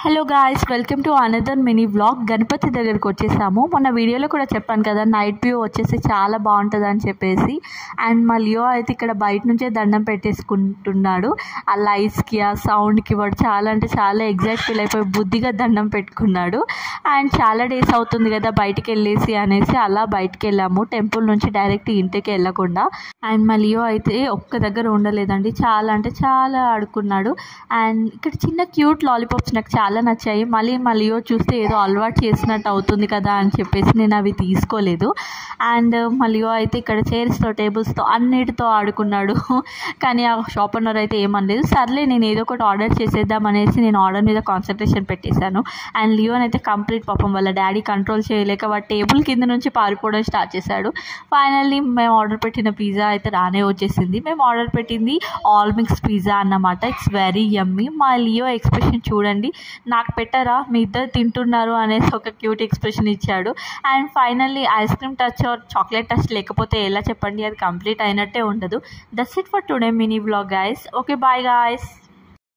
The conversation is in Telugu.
Hello guys, welcome to another mini vlog. Ganapati దగ్గరికి వచ్చేసాము. మొన్న వీడియోలో కూడా చెప్పాను కదా, నైట్ వ్యూ వచ్చేసి చాలా బాగుంటుంది అని చెప్పేసి. అండ్ మా లియో అయితే ఇక్కడ బయట నుంచే దండం పెట్టేసుకుంటున్నాడు. ఆ లైట్స్కి ఆ సౌండ్కి వాడు చాలా అంటే చాలా ఎగ్జైట్ ఫీల్ అయిపోయి బుద్ధిగా దండం పెట్టుకున్నాడు. అండ్ చాలా డేస్ అవుతుంది కదా బయటికి వెళ్ళేసి అనేసి అలా బయటికి వెళ్ళాము, టెంపుల్ నుంచి డైరెక్ట్ ఇంటికి వెళ్ళకుండా. అండ్ మా లియో అయితే ఒక్క దగ్గర ఉండలేదండి, చాలా అంటే చాలా ఆడుకున్నాడు. అండ్ ఇక్కడ చిన్న క్యూట్ లాలీపాప్స్ నాకు చాలా నచ్చాయి. మళ్ళీ మా లియో చూస్తే ఏదో అలవాటు చేసినట్టు అవుతుంది కదా అని చెప్పేసి నేను అవి తీసుకోలేదు. అండ్ మా లియో అయితే ఇక్కడ చైర్స్తో టేబుల్స్తో అన్నిటితో ఆడుకున్నాడు. కానీ ఆ షాప్ ఓనర్ అయితే ఏమనలేదు. సర్లే నేను ఏదో ఒకటి ఆర్డర్ చేసేద్దాం అనేసి నేను ఆర్డర్ మీద కాన్సన్ట్రేషన్ పెట్టేశాను. అండ్ లియోన్ అయితే కంప్లీట్ పాపం వాళ్ళ డాడీ కంట్రోల్ చేయలేక వాడు టేబుల్ కింద నుంచి పారిపోవడం స్టార్ట్ చేశాడు. ఫైనల్లీ మేము ఆర్డర్ పెట్టిన పిజ్జా అయితే రానే వచ్చేసింది. మేము ఆర్డర్ పెట్టింది ఆల్ మిక్స్ పిజ్జా అన్నమాట. ఇట్స్ వెరీ యమ్మీ. మా లియో ఎక్స్ప్రెషన్ చూడండి, నాకు పెట్టరా మీ ఇద్దరు తింటున్నారు అనేసి ఒక క్యూట్ ఎక్స్ప్రెషన్ ఇచ్చాడు. And finally ice cream touch or chocolate touch లేకపోతే ఎలా చెప్పండి, అది కంప్లీట్ అయినట్టే ఉండదు. That's it for today mini vlog guys. Okay, bye guys.